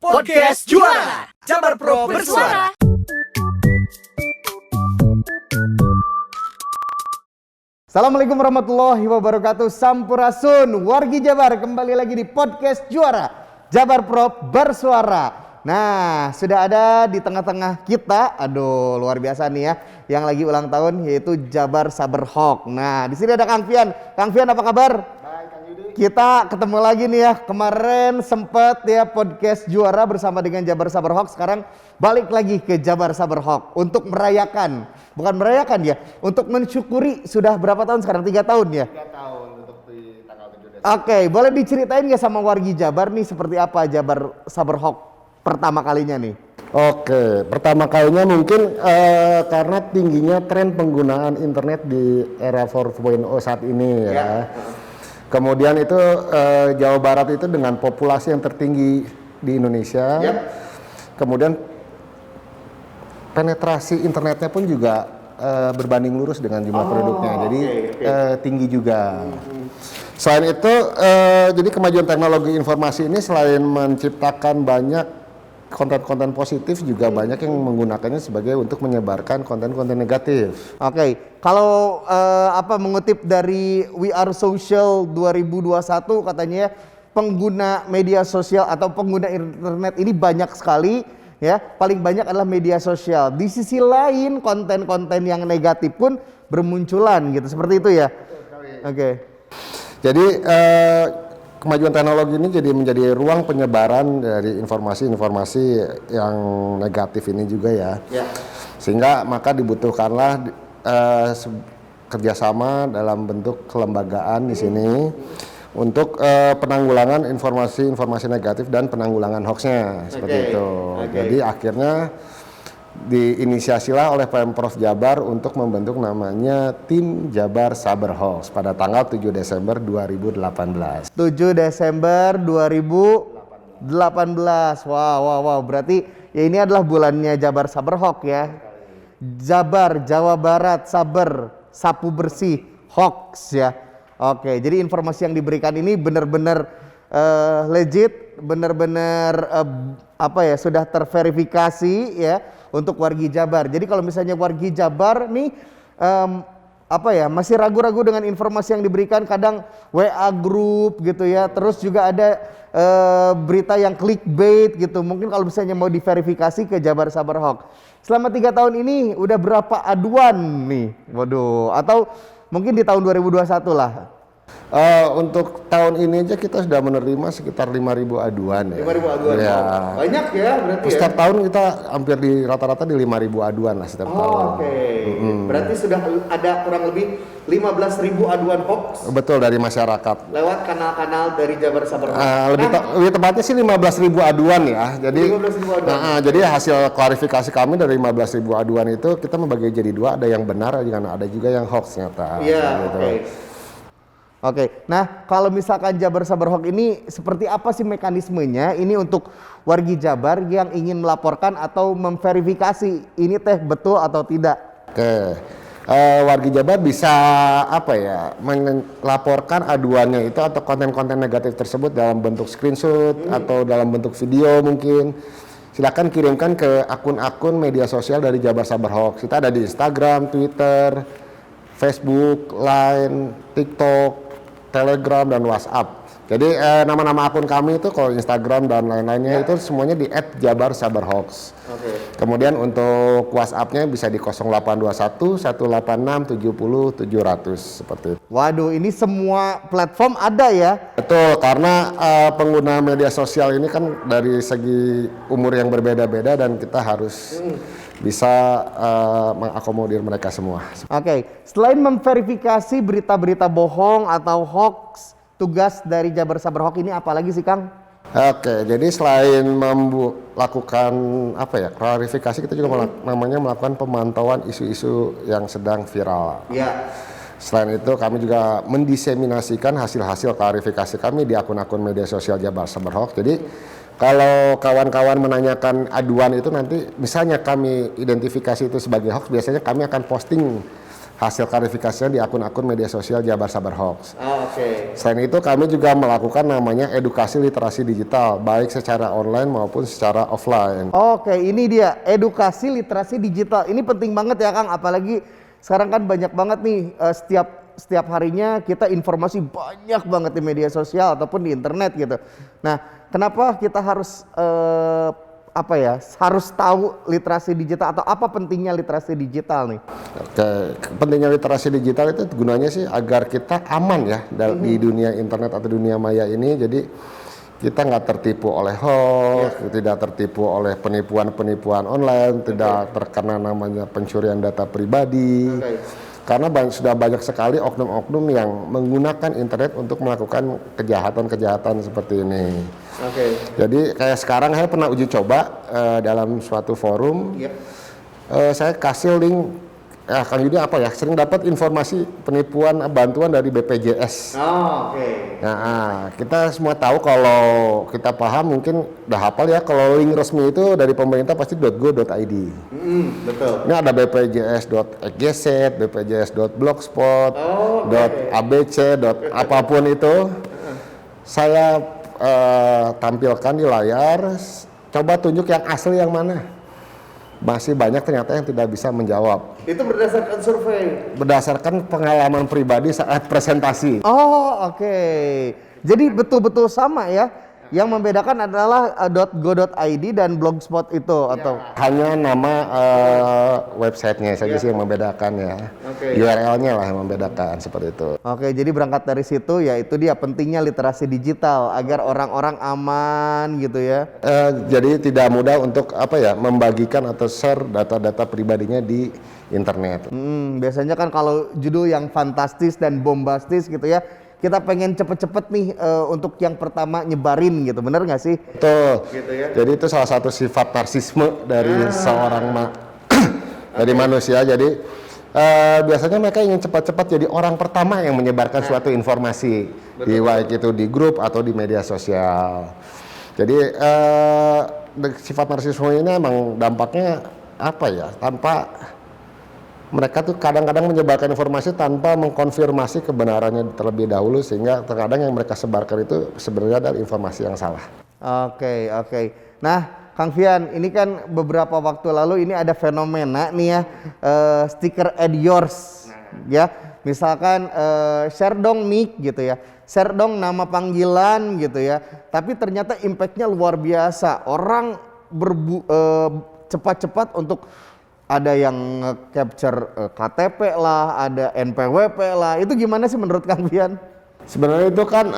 Podcast Juara Jabar Pro Bersuara. Assalamualaikum warahmatullahi wabarakatuh. Sampurasun, wargi Jabar, kembali lagi di Podcast Juara Jabar Pro Bersuara. Nah, sudah ada di tengah-tengah kita, aduh luar biasa nih ya, yang lagi ulang tahun yaitu Jabar Saberhok. Nah, di sini ada Kang Fian. Kang Fian apa kabar? Kita ketemu lagi nih ya, kemarin sempat ya podcast Juara bersama dengan Jabar Saberhok, sekarang balik lagi ke Jabar Saberhok untuk merayakan, bukan merayakan ya, untuk mensyukuri sudah berapa tahun sekarang, 3 tahun ya? 3 tahun untuk di tanggal 7 Desember. Oke, boleh diceritain ya sama wargi Jabar nih seperti apa Jabar Saberhok pertama kalinya nih? Oke, pertama kalinya mungkin karena tingginya tren penggunaan internet di era 4.0 saat ini ya. Kemudian itu Jawa Barat itu dengan populasi yang tertinggi di Indonesia. Kemudian penetrasi internetnya pun juga berbanding lurus dengan jumlah penduduknya. Jadi tinggi juga. Selain itu, jadi kemajuan teknologi informasi ini selain menciptakan banyak konten-konten positif, juga banyak yang menggunakannya sebagai untuk menyebarkan konten-konten negatif. Oke, kalau mengutip dari We Are Social 2021 katanya ya, pengguna media sosial atau pengguna internet ini banyak sekali ya, paling banyak adalah media sosial. Di sisi lain konten-konten yang negatif pun bermunculan gitu, seperti itu ya. Oke. Jadi kemajuan teknologi ini jadi menjadi ruang penyebaran dari informasi-informasi yang negatif ini juga ya. Sehingga maka dibutuhkanlah kerjasama dalam bentuk kelembagaan di sini untuk penanggulangan informasi-informasi negatif dan penanggulangan hoaxnya seperti itu. Jadi akhirnya diinisiasilah oleh Pemprov Jabar untuk membentuk namanya Tim Jabar Saberhok pada tanggal 7 Desember 2018. 7 Desember 2018. Wow. Berarti ya ini adalah bulannya Jabar Saberhok ya. Jabar, Jawa Barat, Saber, sapu bersih, hoax ya. Oke, jadi informasi yang diberikan ini benar-benar legit, benar-benar sudah terverifikasi ya untuk wargi Jabar. Jadi kalau misalnya wargi Jabar nih masih ragu-ragu dengan informasi yang diberikan, kadang WA group gitu ya, terus juga ada berita yang clickbait gitu. Mungkin kalau misalnya mau diverifikasi ke Jabar Saberhok. Selama 3 tahun ini udah berapa aduan nih? Waduh, atau mungkin di tahun 2021 lah. Untuk tahun ini aja kita sudah menerima sekitar 5.000 aduan ya. 5.000 aduan. Ya. Banyak ya berarti ya. Setiap tahun kita hampir di rata-rata di 5.000 aduan lah setiap tahun. Oke. Berarti sudah ada kurang lebih 15.000 aduan hoax. Betul, dari masyarakat. Lewat kanal-kanal dari Jabar Saberhok. Lebih tepatnya sih 15.000 aduan ya. Jadi 15.000 aduan. Jadi hasil klarifikasi kami dari 15.000 aduan itu kita membagi jadi 2, ada yang benar, ada juga yang hoax ternyata. Iya, gitu. Oke, nah kalau misalkan Jabar Saberhok ini seperti apa sih mekanismenya? Ini untuk wargi Jabar yang ingin melaporkan atau memverifikasi ini teh betul atau tidak? Oke, wargi Jabar bisa melaporkan aduannya itu atau konten-konten negatif tersebut dalam bentuk screenshot atau dalam bentuk video mungkin. Silakan kirimkan ke akun-akun media sosial dari Jabar Saberhok. Kita ada di Instagram, Twitter, Facebook, Line, TikTok, Telegram, dan WhatsApp. Jadi nama-nama akun kami itu kalau Instagram dan lain-lainnya itu semuanya di @jabarsaberhok. Kemudian untuk WhatsApp-nya bisa di 0821 186 70 700 seperti itu. Waduh, ini semua platform ada ya? Betul, karena pengguna media sosial ini kan dari segi umur yang berbeda-beda dan kita harus bisa mengakomodir mereka semua. Oke, selain memverifikasi berita-berita bohong atau hoax, tugas dari Jabar Saberhok ini apa lagi sih Kang? Oke, jadi selain melakukan klarifikasi, kita juga melakukan pemantauan isu-isu yang sedang viral. Iya. Selain itu kami juga mendiseminasikan hasil-hasil klarifikasi kami di akun-akun media sosial Jabar Saberhok. Jadi kalau kawan-kawan menanyakan aduan itu nanti misalnya kami identifikasi itu sebagai hoax, biasanya kami akan posting hasil klarifikasinya di akun-akun media sosial Jabar Sabar Hoax. Oke. Selain itu kami juga melakukan namanya edukasi literasi digital, baik secara online maupun secara offline. Oke, ini dia edukasi literasi digital. Ini penting banget ya Kang, apalagi sekarang kan banyak banget nih setiap harinya kita informasi banyak banget di media sosial ataupun di internet gitu. Nah, kenapa kita harus harus tahu literasi digital atau apa pentingnya literasi digital nih? Oke, pentingnya literasi digital itu gunanya sih agar kita aman ya di dunia internet atau dunia maya ini. Jadi kita nggak tertipu oleh hoax, tidak tertipu oleh penipuan-penipuan online, tidak terkena namanya pencurian data pribadi. Karena sudah banyak sekali oknum-oknum yang menggunakan internet untuk melakukan kejahatan-kejahatan seperti ini. Jadi kayak sekarang saya pernah uji coba dalam suatu forum, saya kasih link. Kang Yudi sering dapat informasi penipuan bantuan dari BPJS. Nah, kita semua tahu, kalau kita paham mungkin udah hafal ya, kalau link resmi itu dari pemerintah pasti .go.id. Betul. Ini ada bpjs.gz, bpjs.blogspot, .abc, apapun itu. Saya tampilkan di layar, coba tunjuk yang asli yang mana. Masih banyak ternyata yang tidak bisa menjawab. Itu berdasarkan survei? Berdasarkan pengalaman pribadi saat presentasi. Oke. Jadi betul-betul sama ya. Yang membedakan adalah .go.id dan blogspot itu atau hanya nama websitenya saja sih yang membedakan ya. URL-nya lah yang membedakan seperti itu. Oke, jadi berangkat dari situ ya itu dia pentingnya literasi digital agar orang-orang aman gitu ya. Jadi tidak mudah untuk membagikan atau share data-data pribadinya di internet. Biasanya kan kalau judul yang fantastis dan bombastis gitu ya, kita pengen cepet-cepet nih untuk yang pertama nyebarin gitu, bener nggak sih? Betul. Gitu ya? Jadi itu salah satu sifat narsisme dari seorang dari manusia. Jadi biasanya mereka ingin cepat-cepat jadi orang pertama yang menyebarkan suatu informasi, baik itu di grup atau di media sosial. Jadi sifat narsisme ini emang dampaknya tanpa mereka tuh kadang-kadang menyebarkan informasi tanpa mengkonfirmasi kebenarannya terlebih dahulu, sehingga terkadang yang mereka sebarkan itu sebenarnya adalah informasi yang salah. Oke. Nah, Kang Fian, ini kan beberapa waktu lalu ini ada fenomena nih ya, stiker add yours, ya. Misalkan share dong nick gitu ya, share dong nama panggilan gitu ya. Tapi ternyata impactnya luar biasa. Orang cepat-cepat untuk ada yang capture KTP lah, ada NPWP lah. Itu gimana sih menurut Kang Fian? Sebenarnya itu kan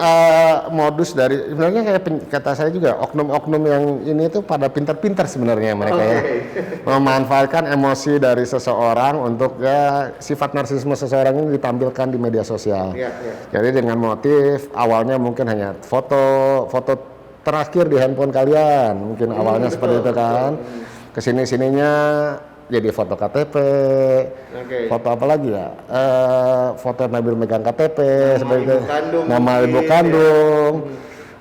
modus dari, sebenarnya kayak kata saya juga, oknum-oknum yang ini tuh pada pintar-pintar sebenarnya mereka ya. Memanfaatkan emosi dari seseorang untuk sifat narsisme seseorang ini ditampilkan di media sosial. Jadi dengan motif awalnya mungkin hanya foto terakhir di handphone kalian, mungkin awalnya seperti itu kan. Kesini-sininya jadi foto KTP, foto apa lagi ya? Foto Nabil megang KTP, seperti itu. Nama ibu kandung,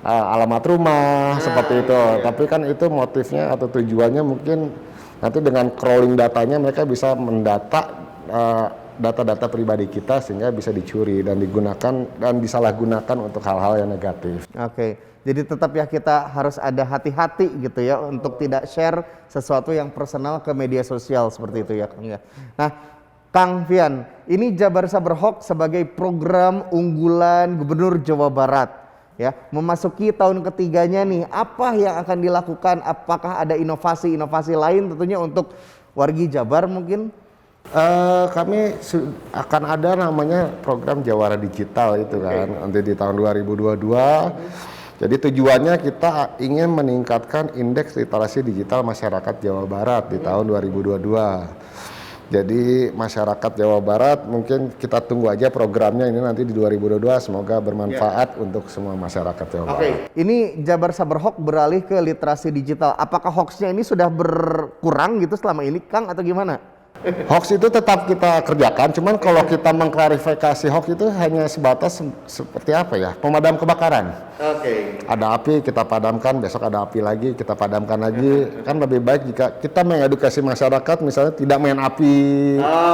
alamat rumah, seperti itu. Tapi kan itu motifnya atau tujuannya mungkin nanti dengan crawling datanya mereka bisa mendata data-data pribadi kita sehingga bisa dicuri dan digunakan dan disalahgunakan untuk hal-hal yang negatif. Jadi tetap ya kita harus ada hati-hati gitu ya untuk tidak share sesuatu yang personal ke media sosial seperti itu ya Kang ya. Nah, Kang Fian, ini Jabar Sabar Hoax sebagai program unggulan Gubernur Jawa Barat ya, memasuki tahun ketiganya nih, apa yang akan dilakukan? Apakah ada inovasi-inovasi lain tentunya untuk wargi Jabar mungkin? Kami akan ada namanya program Jawara Digital itu kan, nanti di tahun 2022. Jadi tujuannya kita ingin meningkatkan indeks literasi digital masyarakat Jawa Barat di tahun 2022. Jadi masyarakat Jawa Barat mungkin kita tunggu aja programnya ini nanti di 2022, semoga bermanfaat untuk semua masyarakat Jawa Barat. Ini Jabar Sabar Hoax beralih ke literasi digital. Apakah hoaxnya ini sudah berkurang gitu selama ini Kang atau gimana? Hoax itu tetap kita kerjakan, cuman kalau kita mengklarifikasi hoax itu hanya sebatas seperti apa ya, pemadam kebakaran. Oke. Ada api kita padamkan, besok ada api lagi kita padamkan lagi. Kan lebih baik jika kita mengedukasi masyarakat, misalnya tidak main api,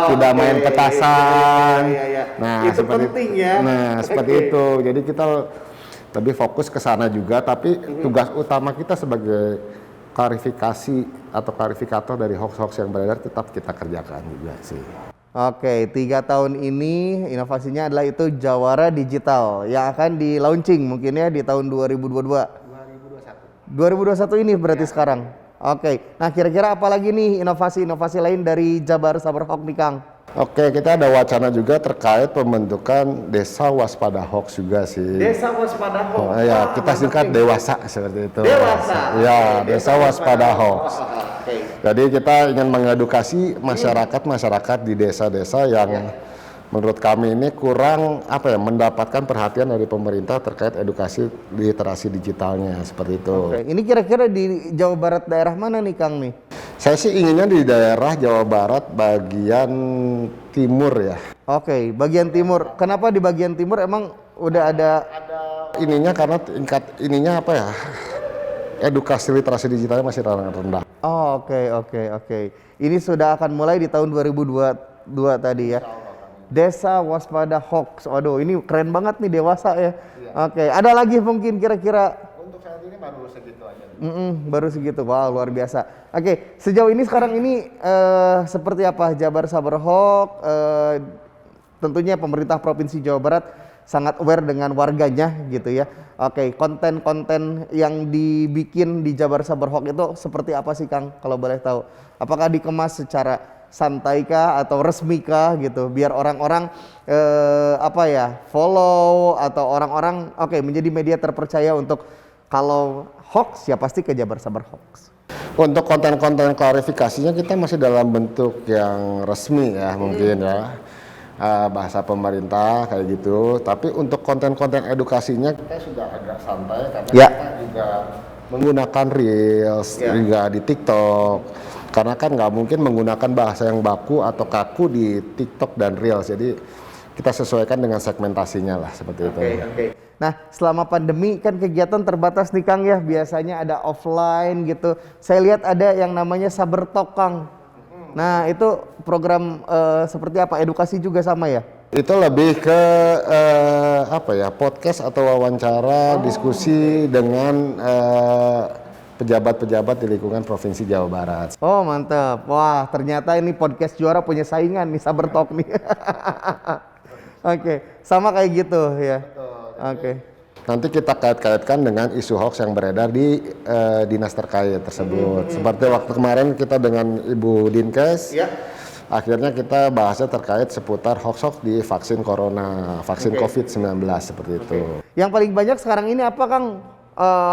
tidak main petasan. Iya. Nah, Itu seperti penting ya. Nah, seperti Oke. itu. Jadi kita lebih fokus ke sana juga, tapi tugas utama kita sebagai klarifikasi atau klarifikator dari hoax-hoax yang beredar tetap kita kerjakan juga sih. Oke, 3 tahun ini inovasinya adalah itu Jawara Digital yang akan di launching mungkin ya di tahun 2022. 2021 ini berarti sekarang. Oke, nah kira-kira apa lagi nih inovasi-inovasi lain dari Jabar Sabar Hoax nih Kang? Oke, kita ada wacana juga terkait pembentukan Desa Waspada Hoax juga sih. Desa Waspada Hoax. Oh, ya, kita singkat Dewasa seperti itu. Dewasa. Ya, Oke, Desa Waspada Hoax. Oke. Jadi kita ingin mengedukasi masyarakat di desa-desa yang menurut kami ini kurang mendapatkan perhatian dari pemerintah terkait edukasi literasi digitalnya seperti itu. Oke, ini kira-kira di Jawa Barat daerah mana nih Kang nih? Saya sih inginnya di daerah Jawa Barat bagian timur ya. Oke, bagian timur. Kenapa di bagian timur emang udah ada Ininya karena tingkat edukasi literasi digitalnya masih rendah. Oh, oke. Ini sudah akan mulai di tahun 2022 tadi ya. Desa Waspada Hoax. Waduh, ini keren banget nih dewasa ya. Oke, ada lagi mungkin kira-kira? Untuk saat ini baru segitu aja. Baru segitu. Wow, luar biasa. Oke, sejauh ini sekarang ini seperti apa Jabar Sabar Hoax? Tentunya pemerintah Provinsi Jawa Barat sangat aware dengan warganya gitu ya. Oke, konten-konten yang dibikin di Jabar Sabar Hoax itu seperti apa sih Kang kalau boleh tahu? Apakah dikemas secara santai kah atau resmi kah gitu biar orang-orang follow atau orang-orang menjadi media terpercaya untuk kalau hoax ya pasti ke Jabar Sabar Hoax. Untuk konten-konten klarifikasinya kita masih dalam bentuk yang resmi ya mungkin ya. Bahasa pemerintah kayak gitu, tapi untuk konten-konten edukasinya kita sudah agak santai karena kita juga menggunakan Reels juga di TikTok, karena kan nggak mungkin menggunakan bahasa yang baku atau kaku di TikTok dan Reels, jadi kita sesuaikan dengan segmentasinya lah seperti itu. Oke. Nah, selama pandemi kan kegiatan terbatas nih Kang ya, biasanya ada offline gitu. Saya lihat ada yang namanya Saber Talk Kang. Nah, itu program seperti apa? Edukasi juga sama ya? Itu lebih ke podcast atau wawancara diskusi dengan pejabat-pejabat di lingkungan Provinsi Jawa Barat. Oh, mantap. Wah, ternyata ini podcast Juara punya saingan nih Saber Talk nih. Oke, sama kayak gitu ya. Oke. Nanti kita kait-kaitkan dengan isu hoax yang beredar di dinas terkait tersebut. Seperti waktu kemarin kita dengan Ibu Dinkes, akhirnya kita bahasnya terkait seputar hoax-hoax di vaksin corona, vaksin COVID-19 seperti itu. Yang paling banyak sekarang ini apa Kang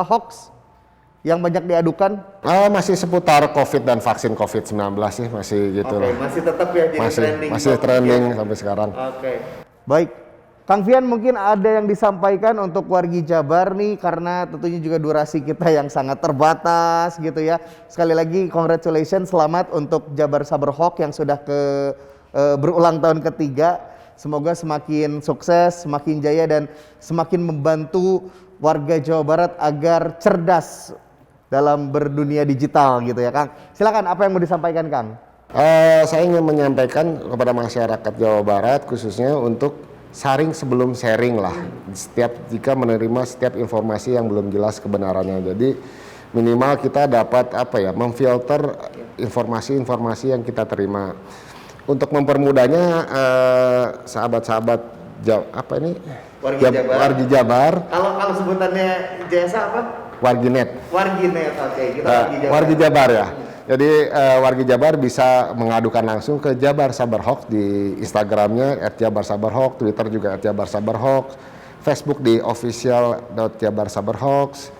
hoax yang banyak diadukan? Masih seputar COVID dan vaksin COVID-19 sih, masih gitu loh. Masih tetap ya jadi Masih trending sampai sekarang. Baik. Kang Fian mungkin ada yang disampaikan untuk wargi Jabar nih karena tentunya juga durasi kita yang sangat terbatas gitu ya. Sekali lagi congratulations, selamat untuk Jabar Sabar Hoax yang sudah berulang tahun ketiga. Semoga semakin sukses, semakin jaya dan semakin membantu warga Jawa Barat agar cerdas dalam berdunia digital gitu ya Kang. Silakan apa yang mau disampaikan Kang? Saya ingin menyampaikan kepada masyarakat Jawa Barat khususnya untuk saring sebelum sharing lah, jika menerima setiap informasi yang belum jelas kebenarannya. Jadi minimal kita dapat memfilter informasi-informasi yang kita terima. Untuk mempermudahnya sahabat-sahabat wargi Jabar. Kalau sebutannya jasa apa? Warginet. Wargi Jabar ya. Jadi wargi Jabar bisa mengadukan langsung ke Jabar Sabar Hoax di Instagramnya @jabarsabarhoax, Twitter juga @jabarsabarhoax, Facebook di official.jabarsabarhoax,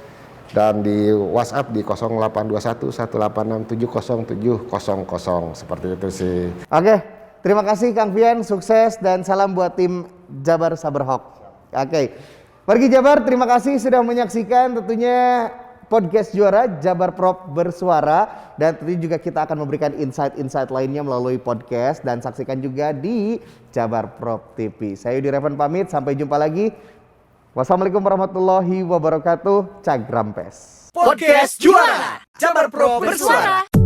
dan di WhatsApp di 0821 186 70700 seperti itu sih. Oke, terima kasih Kang Fian, sukses dan salam buat tim Jabar Sabar Hoax. Oke, wargi Jabar terima kasih sudah menyaksikan tentunya Podcast Juara Jabar Prop Bersuara, dan tentunya juga kita akan memberikan insight-insight lainnya melalui podcast, dan saksikan juga di Jabar Prop TV. Saya Yudi Revan pamit, sampai jumpa lagi. Wassalamualaikum warahmatullahi wabarakatuh. Cagrampes. Podcast Juara Jabar Pro Bersuara.